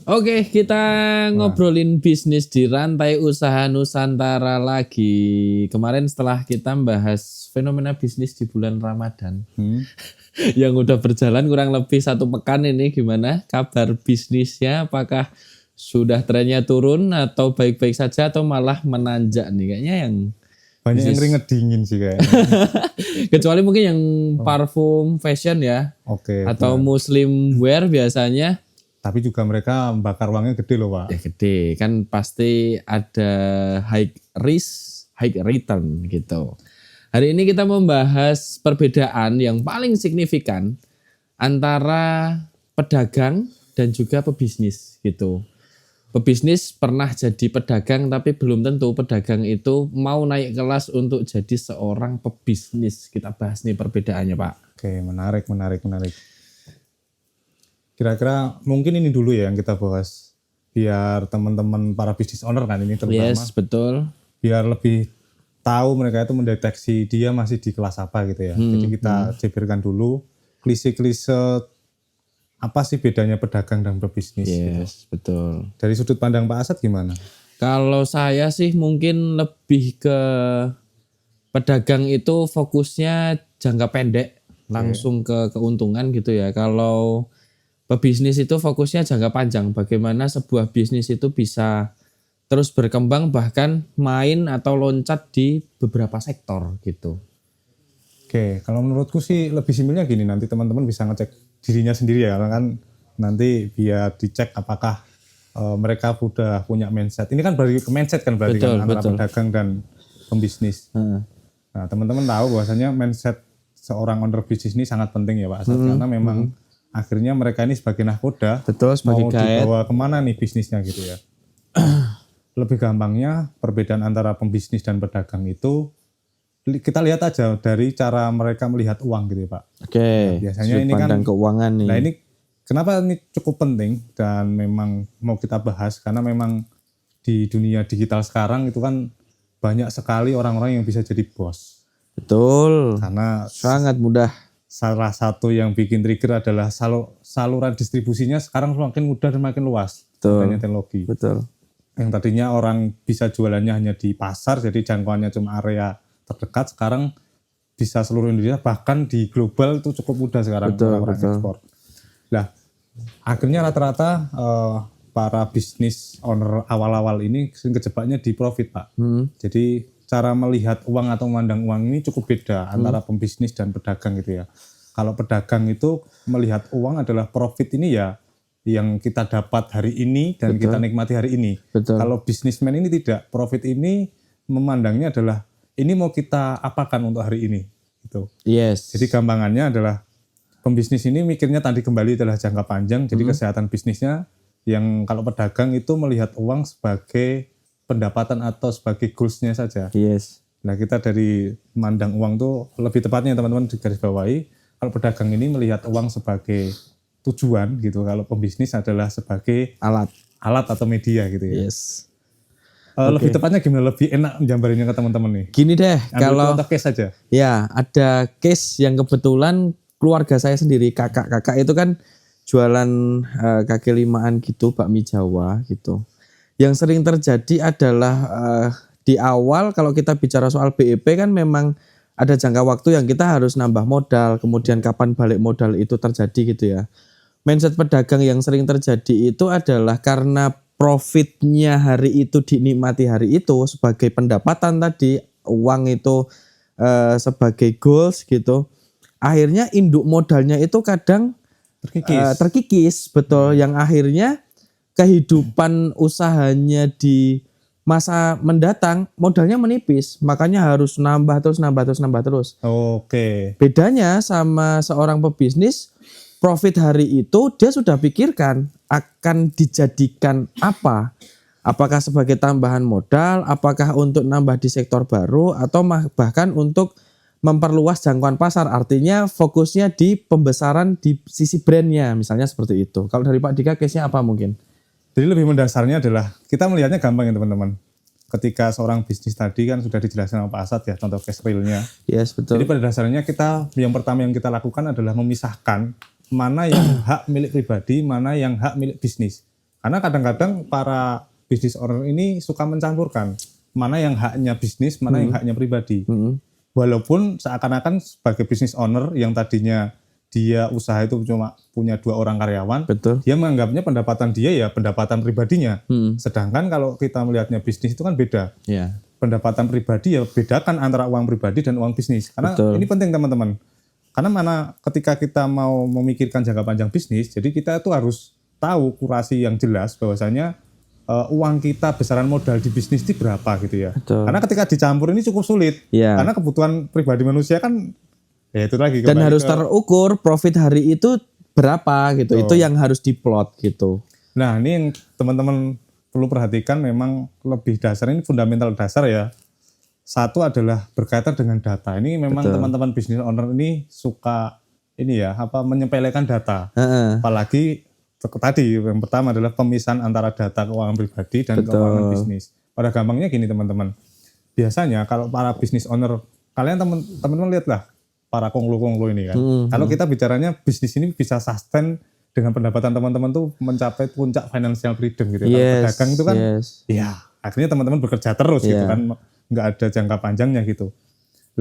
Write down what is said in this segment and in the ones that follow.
Oke, kita Nah, ngobrolin bisnis di rantai usaha Nusantara lagi. Kemarin setelah kita membahas fenomena bisnis di bulan Ramadan yang udah berjalan kurang lebih 1 pekan ini, gimana kabar bisnisnya? Apakah sudah trennya turun atau baik-baik saja atau malah menanjak nih? Kayaknya yang banyak yang bisnis keringet dingin sih kayaknya. kecuali mungkin yang Oh, parfum fashion ya oke, atau benar. muslim wear biasanya. Tapi juga mereka bakar uangnya gede loh, Pak. Ya gede kan, pasti ada high risk high return gitu. Hari ini kita membahas perbedaan yang paling signifikan antara pedagang dan juga pebisnis gitu. Pebisnis pernah jadi pedagang tapi belum tentu pedagang itu mau naik kelas untuk jadi seorang pebisnis. Kita bahas nih perbedaannya, Pak. Oke, menarik, menarik, menarik. Kira-kira mungkin ini dulu ya yang kita bahas. Biar teman-teman para business owner kan ini terutama, Yes, betul. biar lebih tahu mereka itu mendeteksi dia masih di kelas apa gitu ya. Jadi kita jeberkan dulu klise-klise apa sih bedanya pedagang dan pebisnis gitu. Yes, betul. Dari sudut pandang Pak Asad gimana? Kalau saya sih mungkin lebih ke pedagang itu fokusnya jangka pendek, langsung ke keuntungan gitu ya. Kalau pebisnis itu fokusnya jangka panjang, bagaimana sebuah bisnis itu bisa terus berkembang bahkan main atau loncat di beberapa sektor gitu. Oke, kalau menurutku sih lebih simpelnya gini, nanti teman-teman bisa ngecek dirinya sendiri ya, karena kan nanti biar dicek apakah mereka sudah punya mindset. Ini kan berarti ke mindset kan berarti Betul, kan antara betul. pedagang dan pembisnis. Heeh. Nah, teman-teman tahu bahwasanya mindset seorang owner bisnis ini sangat penting ya Pak Asad, karena memang akhirnya mereka ini sebagai nahkoda Betul, sebagai mau guide. dibawa kemana nih bisnisnya gitu ya. Lebih gampangnya perbedaan antara pembisnis dan pedagang itu kita lihat aja dari cara mereka melihat uang gitu ya Pak. Oke, Biasanya sudut ini kan, pandang keuangan nih. nah ini kenapa ini cukup penting dan memang mau kita bahas karena memang di dunia digital sekarang itu kan banyak sekali orang-orang yang bisa jadi bos. Betul, Karena sangat mudah. salah satu yang bikin trigger adalah saluran distribusinya sekarang semakin mudah dan makin luas adanya Betul, teknologi. betul. Yang tadinya orang bisa jualannya hanya di pasar, jadi jangkauannya cuma area terdekat, sekarang bisa seluruh Indonesia, bahkan di global itu cukup mudah sekarang Betul, orang-orang betul. ekspor. Nah, akhirnya rata-rata para bisnis owner awal-awal ini kejebaknya di profit, Pak. Jadi cara melihat uang atau memandang uang ini cukup beda antara pembisnis dan pedagang gitu ya. Kalau pedagang itu melihat uang adalah profit ini ya yang kita dapat hari ini dan kita nikmati hari ini. Betul. Kalau bisnismen ini tidak, profit ini memandangnya adalah ini mau kita apakan untuk hari ini. Gitu. Yes. Jadi gampangannya adalah pembisnis ini mikirnya tadi kembali adalah jangka panjang, jadi kesehatan bisnisnya yang kalau pedagang itu melihat uang sebagai pendapatan atau sebagai goals-nya saja. Yes. Nah kita dari memandang uang tuh lebih tepatnya teman-teman garis bawahi, kalau pedagang ini melihat uang sebagai tujuan gitu, kalau pembisnis adalah sebagai Alat. alat atau media gitu ya. Yes. Lebih tepatnya gimana, lebih enak menjambarinnya ke teman-teman nih? Gini deh, Ambil kalau contoh case saja. ya ada case yang kebetulan keluarga saya sendiri, kakak itu kan jualan kaki limaan gitu, bakmi Jawa gitu. Yang sering terjadi adalah di awal kalau kita bicara soal BEP kan memang ada jangka waktu yang kita harus nambah modal, kemudian kapan balik modal itu terjadi gitu ya. Mindset pedagang yang sering terjadi itu adalah karena profitnya hari itu dinikmati hari itu sebagai pendapatan tadi, uang itu sebagai goals gitu. Akhirnya induk modalnya itu kadang terkikis, betul. Yang akhirnya kehidupan usahanya di masa mendatang modalnya menipis, makanya harus nambah terus. Oke. Bedanya sama seorang pebisnis, profit hari itu dia sudah pikirkan akan dijadikan apa. Apakah sebagai tambahan modal, apakah untuk nambah di sektor baru, atau bahkan untuk memperluas jangkauan pasar. Artinya fokusnya di pembesaran di sisi brandnya, misalnya seperti itu. Kalau dari Pak Dika, case-nya apa mungkin? Jadi lebih mendasarnya adalah kita melihatnya gampang ya teman-teman. Ketika seorang bisnis tadi kan sudah dijelaskan sama Pak Asad ya, contoh case real-nya. Yes, betul. Jadi pada dasarnya kita yang pertama yang kita lakukan adalah memisahkan mana yang hak milik pribadi, mana yang hak milik bisnis. Karena kadang-kadang para business owner ini suka mencampurkan mana yang haknya bisnis, mana yang haknya pribadi. Walaupun seakan-akan sebagai business owner yang tadinya dia usaha itu cuma punya 2 orang karyawan, Betul. dia menganggapnya pendapatan dia ya pendapatan pribadinya. Sedangkan kalau kita melihatnya bisnis itu kan beda. Ya. Pendapatan pribadi ya bedakan antara uang pribadi dan uang bisnis. Karena Betul. ini penting teman-teman. Karena ketika kita mau memikirkan jangka panjang bisnis, jadi kita itu harus tahu kurasi yang jelas bahwasanya uang kita besaran modal di bisnis itu berapa gitu ya. Betul. Karena ketika dicampur ini cukup sulit. Ya. Karena kebutuhan pribadi manusia kan ya itu lagi. Dan kembali harus ke- terukur profit hari itu berapa gitu. Itu yang harus diplot gitu. Nah ini yang teman-teman perlu perhatikan, memang lebih dasar, ini fundamental dasar ya. Satu adalah berkaitan dengan data. Ini memang teman-teman business owner ini suka ini ya, menyepelekan data. Heeh. Apalagi tadi yang pertama adalah pemisahan antara data keuangan pribadi dan keuangan bisnis. Pada gampangnya gini teman-teman. Biasanya kalau para business owner, kalian teman-teman lihatlah para konglo-konglo ini kan. Kalau kita bicaranya bisnis ini bisa sustain dengan pendapatan teman-teman tuh mencapai puncak financial freedom gitu. Kalau pedagang itu kan ya akhirnya teman-teman bekerja terus gitu kan, nggak ada jangka panjangnya gitu.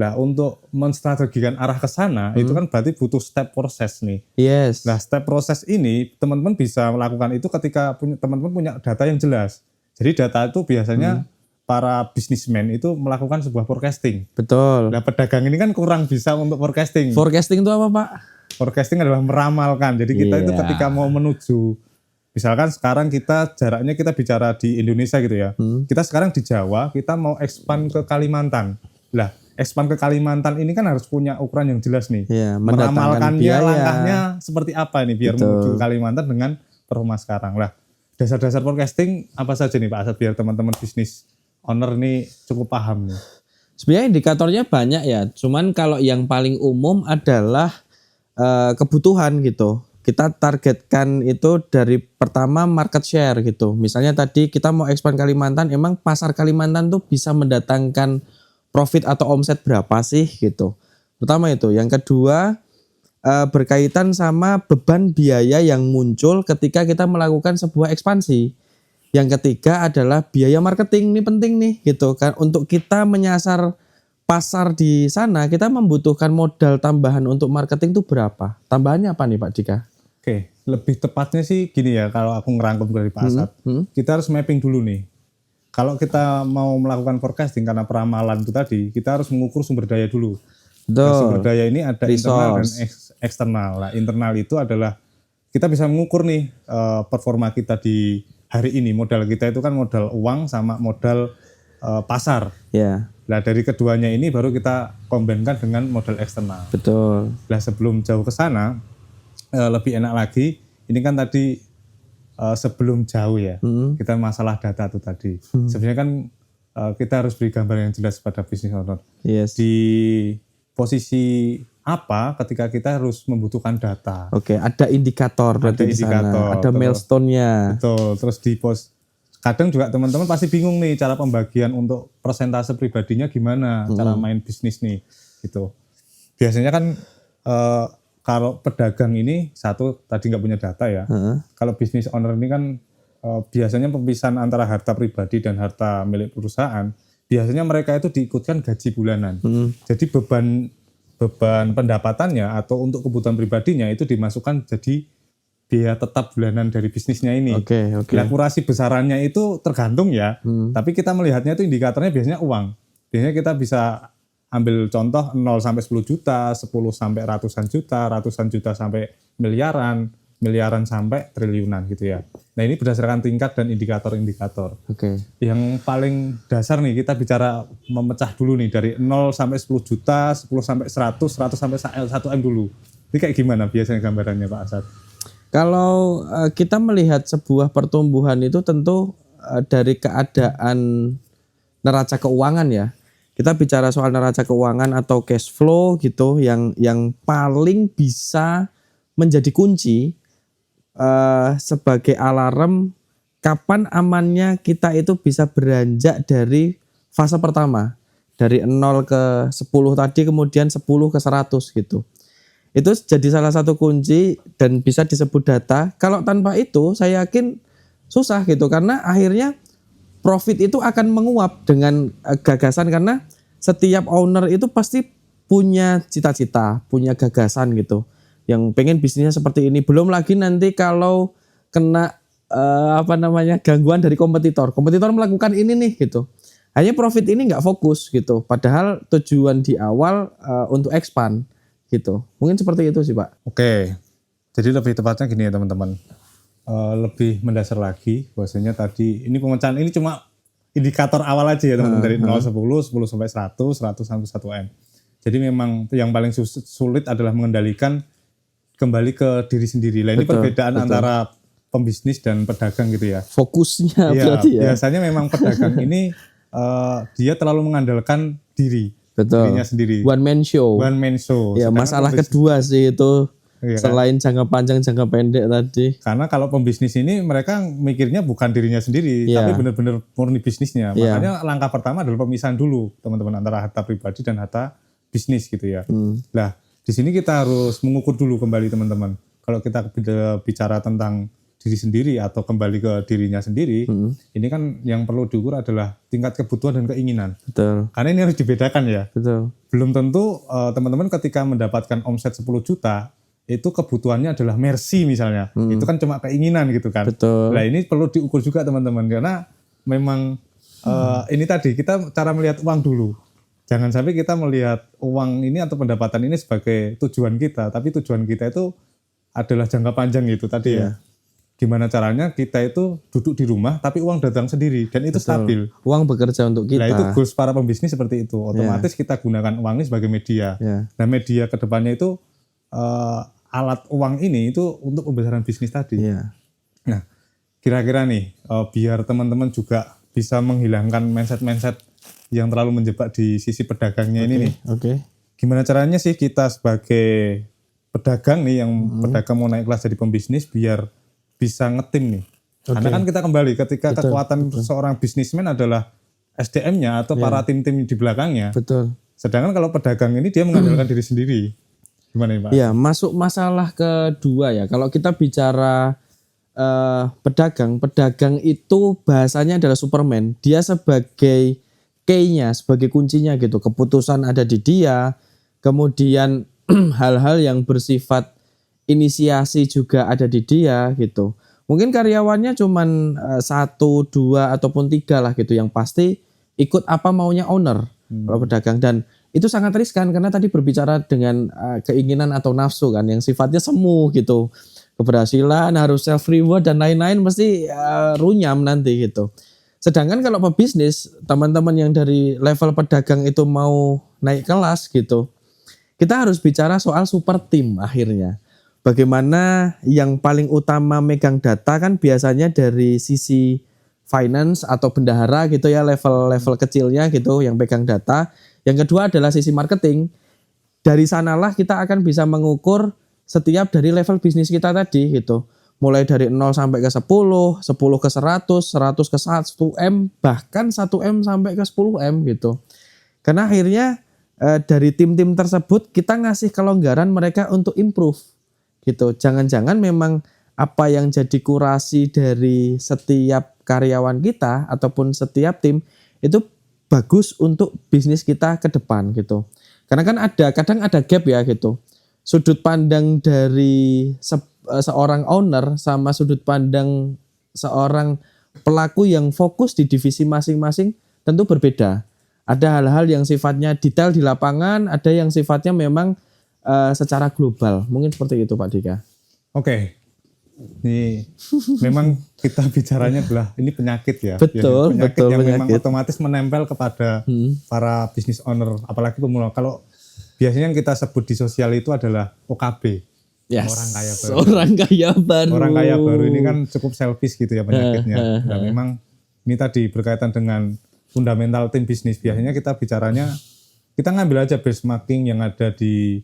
Lah untuk menstrategikan arah ke sana itu kan berarti butuh step proses nih. Yes. Nah step proses ini teman-teman bisa melakukan itu ketika teman-teman punya data yang jelas. Jadi data itu biasanya para bisnismen itu melakukan sebuah forecasting. Betul. Nah pedagang ini kan kurang bisa untuk forecasting. Forecasting itu apa, Pak? Forecasting adalah meramalkan. Jadi kita itu ketika mau menuju, misalkan sekarang jaraknya kita bicara di Indonesia gitu ya. Kita sekarang di Jawa, kita mau expand ke Kalimantan. Lah, expand ke Kalimantan ini kan harus punya ukuran yang jelas nih. Iya, Meramalkannya biaya. langkahnya seperti apa nih biar menuju Kalimantan dengan performa sekarang. Lah, dasar-dasar forecasting apa saja nih Pak Asad biar teman-teman bisnis owner nih cukup paham nih. Sebenarnya indikatornya banyak ya. Cuman kalau yang paling umum adalah kebutuhan gitu. Kita targetkan itu dari pertama market share gitu. Misalnya tadi kita mau expand Kalimantan, emang pasar Kalimantan tuh bisa mendatangkan profit atau omset berapa sih gitu. Pertama itu. Yang kedua berkaitan sama beban biaya yang muncul ketika kita melakukan sebuah ekspansi. Yang ketiga adalah biaya marketing, ini penting nih gitu kan. Untuk kita menyasar pasar di sana, kita membutuhkan modal tambahan untuk marketing itu berapa? Tambahannya apa nih Pak Dika? Oke, lebih tepatnya sih gini ya, kalau aku ngerangkum dari Pak Asad, kita harus mapping dulu nih. Kalau kita mau melakukan forecasting karena peramalan itu tadi, kita harus mengukur sumber daya dulu. Nah, sumber daya ini ada internal dan eksternal. Nah, internal itu adalah kita bisa mengukur nih performa kita di hari ini. Modal kita itu kan modal uang sama modal pasar. Ya. Nah dari keduanya ini baru kita kombinkan dengan modal eksternal. Betul. Nah sebelum jauh ke sana lebih enak lagi. Ini kan tadi sebelum jauh ya kita masalah data itu tadi. Sebenarnya kan kita harus beri gambar yang jelas pada business owner. Yes. Di posisi apa ketika kita harus membutuhkan data. Oke, ada indikator berarti di sana. Ada milestone-nya. Betul. Terus di kadang juga teman-teman pasti bingung nih cara pembagian untuk persentase pribadinya gimana, cara main bisnis nih gitu. Biasanya kan kalau pedagang ini satu tadi nggak punya data ya. Kalau bisnis owner ini kan biasanya pemisahan antara harta pribadi dan harta milik perusahaan. Biasanya mereka itu diikutkan gaji bulanan. Jadi beban pendapatannya atau untuk kebutuhan pribadinya itu dimasukkan jadi biaya tetap bulanan dari bisnisnya ini. Oke. Kurasi besarannya itu tergantung ya. Tapi kita melihatnya itu indikatornya biasanya uang. Biasanya kita bisa ambil contoh 0 sampai 10 juta, 10 sampai ratusan juta sampai miliaran sampai triliunan gitu ya. Nah ini berdasarkan tingkat dan indikator-indikator. Oke. Yang paling dasar nih kita bicara memecah dulu nih dari 0 sampai 10 juta, 10 sampai 100 sampai 1 M dulu. Ini kayak gimana biasanya gambarannya Pak Asad? Kalau kita melihat sebuah pertumbuhan itu tentu dari keadaan neraca keuangan ya. Kita bicara soal neraca keuangan atau cash flow gitu yang paling bisa menjadi kunci sebagai alarm kapan amannya kita itu bisa beranjak dari fase pertama. Dari 0 ke 10 tadi kemudian 10 ke 100 gitu. Itu jadi salah satu kunci dan bisa disebut data. Kalau tanpa itu saya yakin susah gitu, karena akhirnya profit itu akan menguap dengan gagasan, karena setiap owner itu pasti punya cita-cita, punya gagasan gitu, yang pengen bisnisnya seperti ini. Belum lagi nanti kalau kena gangguan dari kompetitor melakukan ini nih gitu, hanya profit ini nggak fokus gitu, padahal tujuan di awal untuk expand gitu. Mungkin seperti itu sih Pak. Oke, jadi lebih tepatnya gini ya teman-teman, lebih mendasar lagi bahwasanya tadi ini pemecahan ini cuma indikator awal aja ya teman-teman, dari 0 10 sampai 100 sampai 1M. Jadi memang yang paling sulit adalah mengendalikan kembali ke diri sendiri. Lah ini perbedaan antara pembisnis dan pedagang gitu ya. Fokusnya Iya, berarti ya. biasanya memang pedagang ini dia terlalu mengandalkan dirinya sendiri. One man show. Ya, masalah kedua sih itu, selain jangka panjang jangka pendek tadi. Karena kalau pembisnis ini mereka mikirnya bukan dirinya sendiri, tapi benar-benar murni bisnisnya. Makanya langkah pertama adalah pemisahan dulu teman-teman antara harta pribadi dan harta bisnis gitu ya. Nah, di sini kita harus mengukur dulu kembali teman-teman. Kalau kita bicara tentang diri sendiri atau kembali ke dirinya sendiri, ini kan yang perlu diukur adalah tingkat kebutuhan dan keinginan. Betul. Karena ini harus dibedakan ya. Betul. Belum tentu teman-teman ketika mendapatkan omset 10 juta, itu kebutuhannya adalah Mercy misalnya. Itu kan cuma keinginan gitu kan. Betul. Nah ini perlu diukur juga teman-teman, karena memang ini tadi kita cara melihat uang dulu. Jangan sampai kita melihat uang ini atau pendapatan ini sebagai tujuan kita, tapi tujuan kita itu adalah jangka panjang gitu tadi ya. Gimana caranya kita itu duduk di rumah tapi uang datang sendiri dan itu stabil. Uang bekerja untuk kita. Nah itu goals para pembisnis seperti itu. Otomatis kita gunakan uang ini sebagai media. Nah media kedepannya itu alat uang ini itu untuk pembesaran bisnis tadi. Nah kira-kira nih biar teman-teman juga bisa menghilangkan mindset-mindset yang terlalu menjebak di sisi pedagangnya ini nih. Gimana caranya sih kita sebagai pedagang nih yang pedagang mau naik kelas jadi pembisnis biar bisa ngetim nih. Karena kan kita kembali ketika kekuatan seorang bisnismen adalah SDM-nya atau para tim-tim di belakangnya. Sedangkan kalau pedagang ini dia mengandalkan diri sendiri. Gimana nih Pak? Ya, masuk masalah kedua ya. Kalau kita bicara pedagang itu bahasanya adalah Superman. Dia sebagai key-nya, sebagai kuncinya gitu. Keputusan ada di dia. Kemudian hal-hal yang bersifat inisiasi juga ada di dia gitu. Mungkin karyawannya cuman 1, 2 ataupun 3 lah gitu, yang pasti ikut apa maunya owner kalau pedagang. Dan itu sangat riskan karena tadi berbicara dengan keinginan atau nafsu kan, yang sifatnya semu gitu. Keberhasilan harus self reward dan lain-lain mesti runyam nanti gitu. Sedangkan kalau pebisnis, teman-teman yang dari level pedagang itu mau naik kelas gitu, kita harus bicara soal super team akhirnya. Bagaimana yang paling utama megang data kan biasanya dari sisi finance atau bendahara gitu ya, level-level kecilnya gitu yang pegang data. Yang kedua adalah sisi marketing. Dari sanalah kita akan bisa mengukur setiap dari level bisnis kita tadi gitu. Mulai dari 0 sampai ke 10, 10 ke 100, 100 ke 1M, bahkan 1M sampai ke 10M gitu. Karena akhirnya dari tim-tim tersebut kita ngasih kelonggaran mereka untuk improve gitu. Jangan-jangan memang apa yang jadi kurasi dari setiap karyawan kita ataupun setiap tim itu bagus untuk bisnis kita ke depan gitu. Karena kan kadang ada gap ya gitu. Sudut pandang dari seorang owner sama sudut pandang seorang pelaku yang fokus di divisi masing-masing tentu berbeda. Ada hal-hal yang sifatnya detail di lapangan, ada yang sifatnya memang secara global. Mungkin seperti itu Pak Dika. Oke. Ini memang kita bicaranya adalah ini penyakit ya. Betul, penyakit betul, yang penyakit. memang otomatis menempel kepada para business owner, apalagi pemula. Kalau biasanya yang kita sebut di sosial itu adalah OKB. Yes. Orang kaya baru. Orang kaya baru ini kan cukup selfish gitu ya penyakitnya. Dan memang ini tadi berkaitan dengan fundamental tim bisnis. Biasanya kita bicaranya, kita ngambil aja benchmarking yang ada di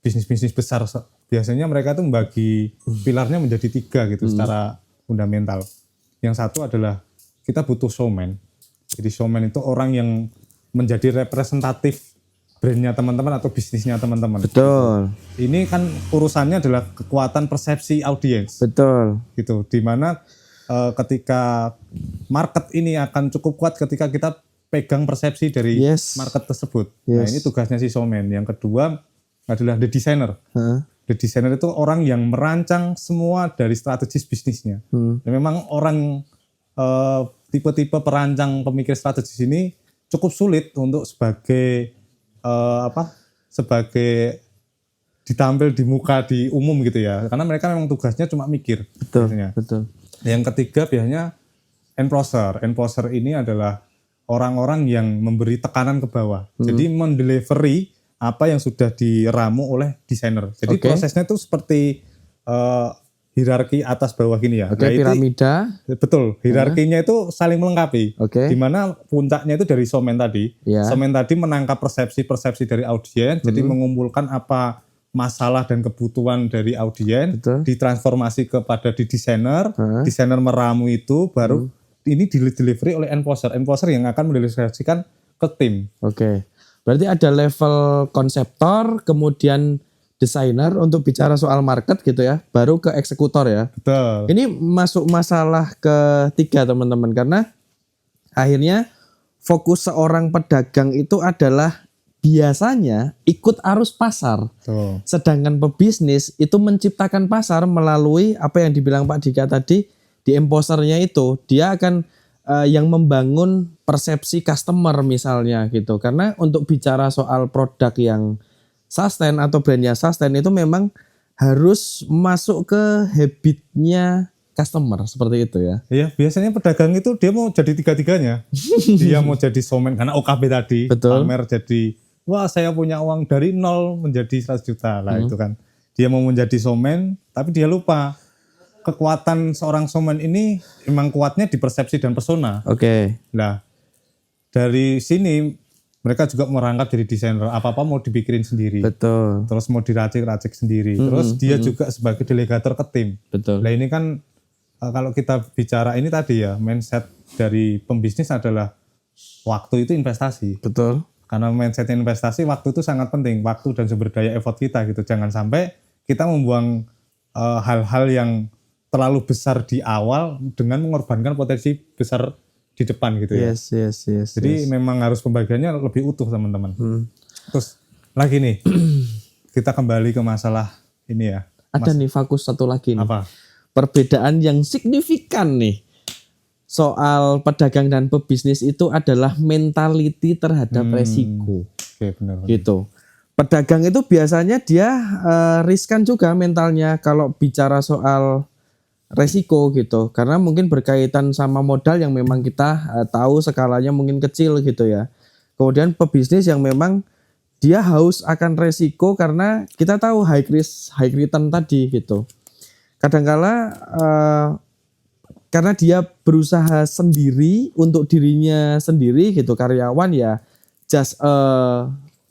bisnis-bisnis besar. Biasanya mereka tuh membagi pilarnya menjadi 3 gitu secara fundamental. Yang satu adalah kita butuh showman. Jadi showman itu orang yang menjadi representatif brandnya teman-teman atau bisnisnya teman-teman. Betul. Ini kan urusannya adalah kekuatan persepsi audiens. Betul. Gitu. Dimana ketika market ini akan cukup kuat ketika kita pegang persepsi dari Yes. market tersebut. Nah, ini tugasnya si showman. Yang kedua adalah the designer. The designer itu orang yang merancang semua dari strategis bisnisnya. Dan memang orang tipe-tipe perancang pemikir strategis ini cukup sulit untuk sebagai sebagai ditampil di muka di umum gitu ya. Karena mereka memang tugasnya cuma mikir. Betul, biasanya. betul. Yang ketiga biasanya enforcer. Enforcer ini adalah orang-orang yang memberi tekanan ke bawah. Jadi mendelivery apa yang sudah diramu oleh desainer. Jadi prosesnya itu seperti hierarki atas bawah gini ya. Oke, piramida. Betul, hierarkinya itu saling melengkapi. Di mana puncaknya itu dari showman tadi. Showman tadi menangkap persepsi-persepsi dari audiens, jadi mengumpulkan apa masalah dan kebutuhan dari audiens, ditransformasi kepada di desainer, desainer meramu itu, baru ini delivery oleh enforcer yang akan mendeliverasikan ke tim. Berarti ada level konseptor, kemudian desainer untuk bicara soal market gitu ya, baru ke eksekutor ya. Betul. Ini masuk masalah ketiga teman-teman, karena akhirnya fokus seorang pedagang itu adalah biasanya ikut arus pasar. Sedangkan pebisnis itu menciptakan pasar melalui apa yang dibilang Pak Dika tadi, di emposernya itu dia akan yang membangun persepsi customer misalnya gitu. Karena untuk bicara soal produk yang sustain atau brand yang sustain itu memang harus masuk ke habitnya customer seperti itu ya. Iya, biasanya pedagang itu dia mau jadi tiga-tiganya. Dia mau jadi showman karena OKB tadi, pamer jadi wah saya punya uang dari 0 menjadi 100 juta lah itu kan. Dia mau menjadi showman tapi dia lupa kekuatan seorang showman ini memang kuatnya di persepsi dan persona. Nah, dari sini mereka juga merangkap jadi desainer. Apa-apa mau dipikirin sendiri. Terus mau diracik-racik sendiri. Terus dia juga sebagai delegator ke tim. Nah ini kan kalau kita bicara ini tadi ya, mindset dari pembisnis adalah waktu itu investasi. Karena mindset investasi, waktu itu sangat penting. Waktu dan sumber daya effort kita gitu. Jangan sampai kita membuang hal-hal yang terlalu besar di awal dengan mengorbankan potensi besar di depan gitu ya. Jadi memang harus pembagiannya lebih utuh teman-teman. Terus lagi nih, kita kembali ke masalah ini ya. Ada nih fokus satu lagi nih. Apa? Perbedaan yang signifikan nih soal pedagang dan pebisnis itu adalah mentality terhadap resiko. Benar. Gitu. Pedagang itu biasanya dia riskan juga mentalnya kalau bicara soal resiko gitu, karena mungkin berkaitan sama modal yang memang kita tahu skalanya mungkin kecil gitu ya. Kemudian pebisnis yang memang dia haus akan resiko karena kita tahu high risk high return tadi gitu. Kadangkala karena dia berusaha sendiri untuk dirinya sendiri gitu, karyawan ya just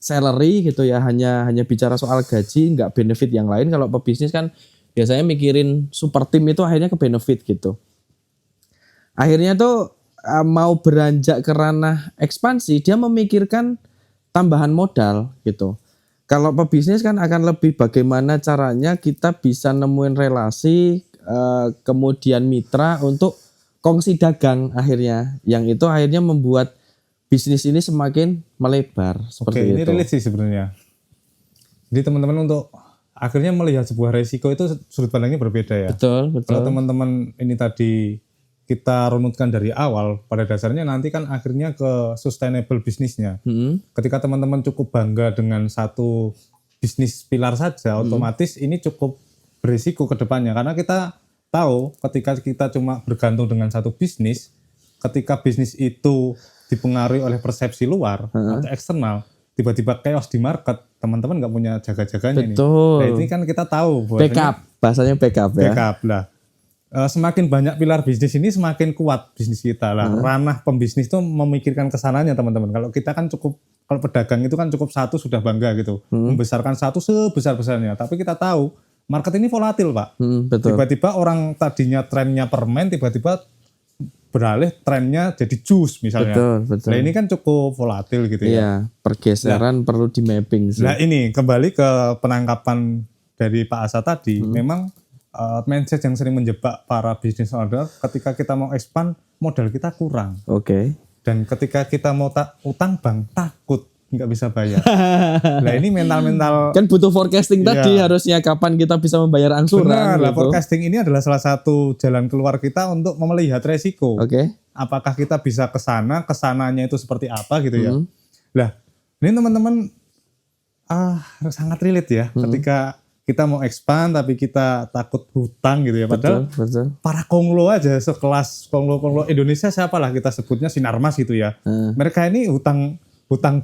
salary gitu ya, hanya bicara soal gaji, nggak benefit yang lain. Kalau pebisnis kan biasanya mikirin super tim itu akhirnya ke benefit gitu. Akhirnya tuh mau beranjak ke ranah ekspansi, dia memikirkan tambahan modal gitu. Kalau pebisnis kan akan lebih bagaimana caranya kita bisa nemuin relasi, kemudian mitra untuk kongsi dagang akhirnya. Yang itu akhirnya membuat bisnis ini semakin melebar seperti ini itu. relate sih sebenarnya. Jadi teman-teman untuk akhirnya melihat sebuah resiko itu sudut pandangnya berbeda ya. Betul. Kalau teman-teman ini tadi kita runutkan dari awal, pada dasarnya nanti kan akhirnya ke sustainable bisnisnya. Ketika teman-teman cukup bangga dengan satu bisnis pilar saja, otomatis ini cukup berisiko ke depannya. Karena kita tahu ketika kita cuma bergantung dengan satu bisnis, ketika bisnis itu dipengaruhi oleh persepsi luar atau eksternal, tiba-tiba chaos di market, teman-teman nggak punya jaga-jaganya nih. Nah, ini kan kita tahu backup, bahasanya backup ya. Backup lah. Semakin banyak pilar bisnis ini semakin kuat bisnis kita lah. Ranah pembisnis itu memikirkan kesananya teman-teman. Kalau kita kan cukup, kalau pedagang itu kan cukup satu sudah bangga gitu, membesarkan satu sebesar-besarnya. Tapi kita tahu market ini volatil Pak. Tiba-tiba orang tadinya trennya permen, tiba-tiba beralih trennya jadi jus misalnya. Betul. Nah ini kan cukup volatil gitu ya. Iya, pergeseran perlu di mapping sih. Nah ini kembali ke penangkapan dari Pak Asa tadi, memang mindset yang sering menjebak para business owner ketika kita mau expand modal kita kurang. Oke. Dan ketika kita mau utang bank takut nggak bisa bayar. Nah ini mental-mental Kan butuh forecasting tadi Iya. harusnya kapan kita bisa membayar angsuran. benar lah, gitu. forecasting ini adalah salah satu jalan keluar kita untuk melihat resiko. Oke. Apakah kita bisa ke sana, kesananya itu seperti apa gitu ya. Lah, ini teman-teman sangat relate ya ketika kita mau expand tapi kita takut hutang gitu ya. Padahal Betul. para konglo aja sekelas konglo Indonesia siapalah kita sebutnya Sinarmas gitu ya. Mereka ini hutang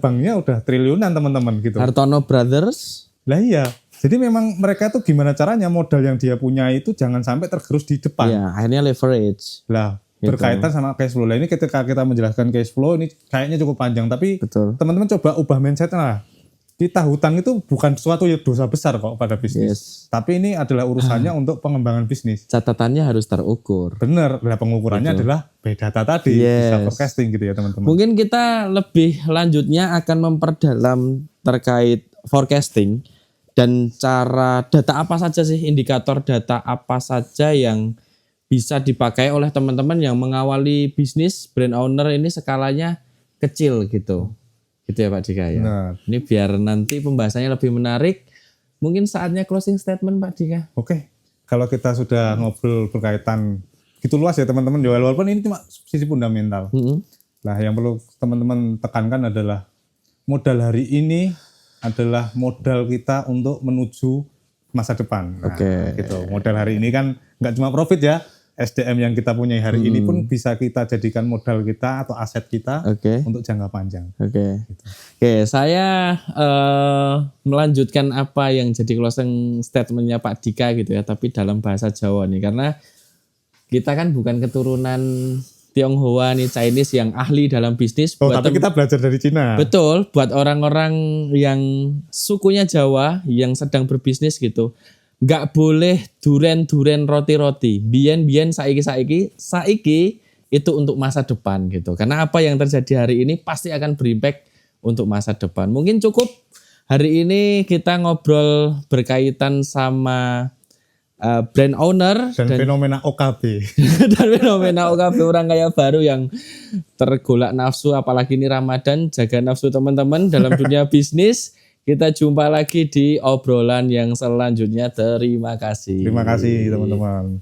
banknya udah triliunan teman-teman gitu. Hartono Brothers. Lah iya. Jadi memang mereka tuh gimana caranya modal yang dia punya itu jangan sampai tergerus di depan. Ya, akhirnya leverage. Lah berkaitan sama cash flow. Lah ini ketika kita menjelaskan cash flow ini kayaknya cukup panjang tapi Betul. teman-teman coba ubah mindset lah. Kita hutang itu bukan suatu dosa besar kok pada bisnis. Yes. Tapi ini adalah urusannya untuk pengembangan bisnis. Catatannya harus terukur. Bener, lah pengukurannya adalah by data tadi, bisa Yes. forecasting gitu ya teman-teman. Mungkin kita lebih lanjutnya akan memperdalam terkait forecasting dan cara data apa saja sih, indikator data apa saja yang bisa dipakai oleh teman-teman yang mengawali bisnis brand owner ini skalanya kecil gitu. Gitu ya Pak Dika ya. Benar. Ini biar nanti pembahasannya lebih menarik. Mungkin saatnya closing statement Pak Dika. Oke, kalau kita sudah ngobrol berkaitan gitu luas ya teman-teman, walaupun ini cuma sisi fundamental. Nah, yang perlu teman-teman tekankan adalah modal hari ini adalah modal kita untuk menuju masa depan. Nah, Oke. gitu. Modal hari ini kan nggak cuma profit ya, SDM yang kita punya hari ini pun bisa kita jadikan modal kita atau aset kita Oke. untuk jangka panjang. Oke. Oke, saya melanjutkan apa yang jadi closing statementnya Pak Dika gitu ya, tapi dalam bahasa Jawa nih, karena kita kan bukan keturunan Tionghoa nih, Chinese yang ahli dalam bisnis. Oh, tapi kita belajar dari Cina. Betul, buat orang-orang yang sukunya Jawa yang sedang berbisnis gitu, nggak boleh duren-duren roti-roti. Biyen-biyen saiki itu untuk masa depan gitu. Karena apa yang terjadi hari ini pasti akan berimpact untuk masa depan. Mungkin cukup hari ini kita ngobrol berkaitan sama brand owner dan fenomena OKB. dan fenomena OKB orang kaya baru yang tergolak nafsu, apalagi ini Ramadan. Jaga nafsu teman-teman dalam dunia bisnis. Kita jumpa lagi di obrolan yang selanjutnya. Terima kasih. Terima kasih teman-teman.